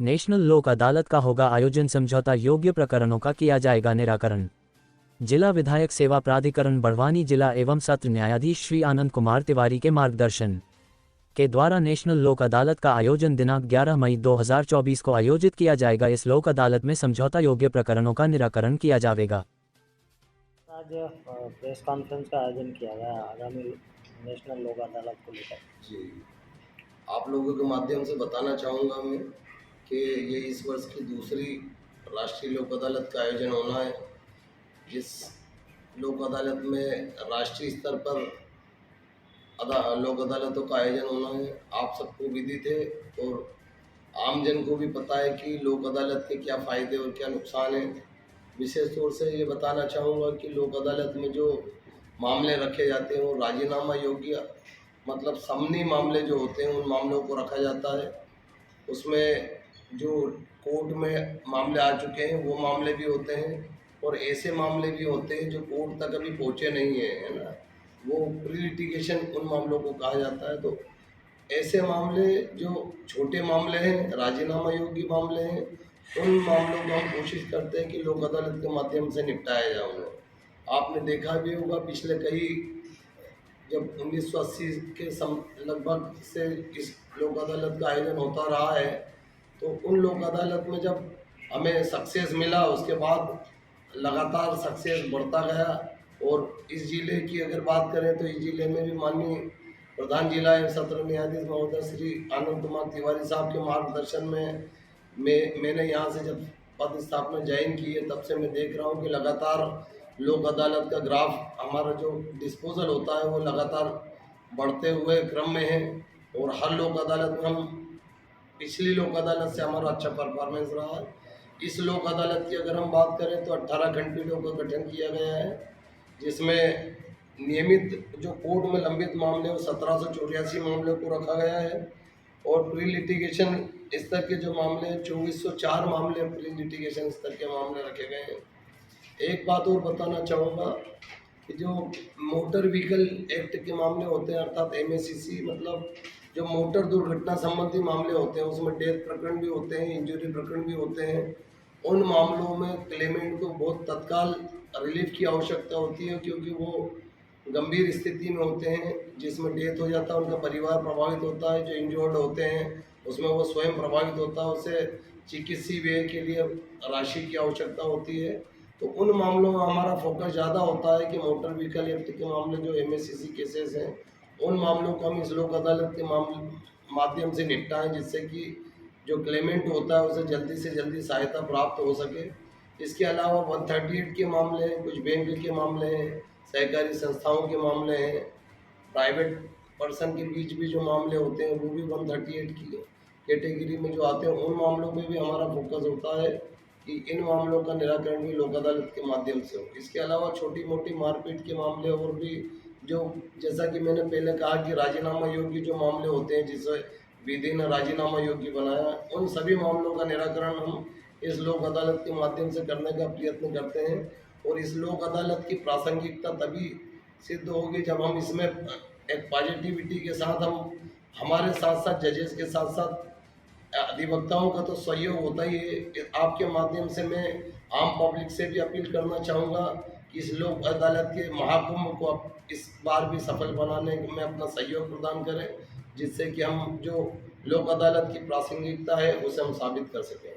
National लोक अदालत का होगा आयोजन, समझौता योग्य प्रकरणों का किया जाएगा निराकरण। जिला विधायक सेवा प्राधिकरण बड़वानी जिला एवं सत्र न्यायाधीश श्री आनंद कुमार तिवारी के मार्गदर्शन के द्वारा नेशनल लोक अदालत का आयोजन दिनांक 11 मई 2024 को आयोजित किया जाएगा। इस लोक अदालत में समझौता योग्य प्रकरणों का निराकरण किया जाएगा। आज प्रेस कॉन्फ्रेंस का आयोजन किया गया आगामी नेशनल लोक अदालत को लेकर। जी, आप लोगों के माध्यम से बताना चाहूँगा मैं कि ये इस वर्ष की दूसरी राष्ट्रीय लोक अदालत का आयोजन होना है। जिस लोक अदालत में राष्ट्रीय स्तर पर लोक अदालतों का आयोजन होना है, आप सबको विदित है और आमजन को भी पता है कि लोक अदालत के क्या फ़ायदे और क्या नुकसान हैं। विशेष तौर से ये बताना चाहूँगा कि लोक अदालत में जो मामले रखे जाते हैं वो राजीनामा योग्य मतलब समनी मामले जो होते हैं उन मामलों को रखा जाता है। उसमें जो कोर्ट में मामले आ चुके हैं वो मामले भी होते हैं और ऐसे मामले भी होते हैं जो कोर्ट तक अभी पहुँचे नहीं हैं, है ना, वो प्री लिटिगेशन उन मामलों को कहा जाता है। तो ऐसे मामले जो छोटे मामले हैं, राजीनामा योग्य मामले हैं, उन मामलों को हम कोशिश करते हैं कि लोक अदालत के माध्यम से निपटाया जाए उन्हें। आपने देखा भी होगा पिछले कई जब 1980 के लगभग से इस लोक अदालत का आयोजन होता रहा है, तो उन लोक अदालत में जब हमें सक्सेस मिला उसके बाद लगातार सक्सेस बढ़ता गया। और इस जिले की अगर बात करें तो इस जिले में भी माननीय प्रधान जिला एवं सत्र न्यायाधीश महोदय श्री आनंद कुमार तिवारी साहब के मार्गदर्शन में मैंने यहाँ से जब पद स्थापना ज्वाइन की है तब से मैं देख रहा हूँ कि लगातार लोक अदालत का ग्राफ हमारा जो डिस्पोजल होता है वो लगातार बढ़ते हुए क्रम में है। और हर लोक अदालत में हम पिछली लोक अदालत से हमारा अच्छा परफॉर्मेंस रहा है। इस लोक अदालत की अगर हम बात करें तो 18 खंडपीठों का गठन किया गया है, जिसमें नियमित जो कोर्ट में लंबित मामले वो 1784 मामलों को रखा गया है और प्री लिटिगेशन स्तर के जो मामले हैं 2404 मामले प्री लिटिगेशन स्तर के मामले रखे गए हैं। एक बात और बताना चाहूँगा कि जो मोटर व्हीकल एक्ट के मामले होते हैं अर्थात MACC मतलब जो मोटर दुर्घटना संबंधी मामले होते हैं उसमें डेथ प्रकरण भी होते हैं, इंजरी प्रकरण भी होते हैं। उन मामलों में क्लेमेंट को बहुत तत्काल रिलीफ की आवश्यकता होती है क्योंकि वो गंभीर स्थिति में होते हैं जिसमें डेथ हो जाता है, उनका परिवार प्रभावित होता है, जो इंजर्ड होते हैं उसमें वो स्वयं प्रभावित होता है, उसे चिकित्सीय व्यय के लिए राशि की आवश्यकता होती है। तो उन मामलों में हमारा फोकस ज़्यादा होता है कि मोटर व्हीकल एक्ट के मामले जो MACC केसेस हैं उन मामलों को हम इस लोक अदालत के माध्यम से निपटाएं जिससे कि जो क्लेमेंट होता है उसे जल्दी से जल्दी सहायता प्राप्त हो सके। इसके अलावा 138 के मामले हैं, कुछ बैंक के मामले हैं, सहकारी संस्थाओं के मामले हैं, प्राइवेट पर्सन के बीच भी जो मामले होते हैं वो भी 138 की कैटेगरी में जो आते हैं उन मामलों में भी हमारा फोकस होता है कि इन मामलों का निराकरण भी लोक अदालत के माध्यम से हो। इसके अलावा छोटी मोटी मारपीट के मामले और भी जो जैसा कि मैंने पहले कहा कि राजीनामा योग्य जो मामले होते हैं जिसे विधि ने राजीनामा योग्य बनाया, उन सभी मामलों का निराकरण हम इस लोक अदालत के माध्यम से करने का प्रयत्न करते हैं। और इस लोक अदालत की प्रासंगिकता तभी सिद्ध होगी जब हम इसमें एक पॉजिटिविटी के साथ हम हमारे साथ साथ जजेस के साथ साथ अधिवक्ताओं का तो सहयोग होता ही है। आपके माध्यम से मैं आम पब्लिक से भी अपील करना चाहूँगा कि इस लोक अदालत के महाकुंभ को इस बार भी सफल बनाने में अपना सहयोग प्रदान करें जिससे कि हम जो लोक अदालत की प्रासंगिकता है उसे हम साबित कर सकें।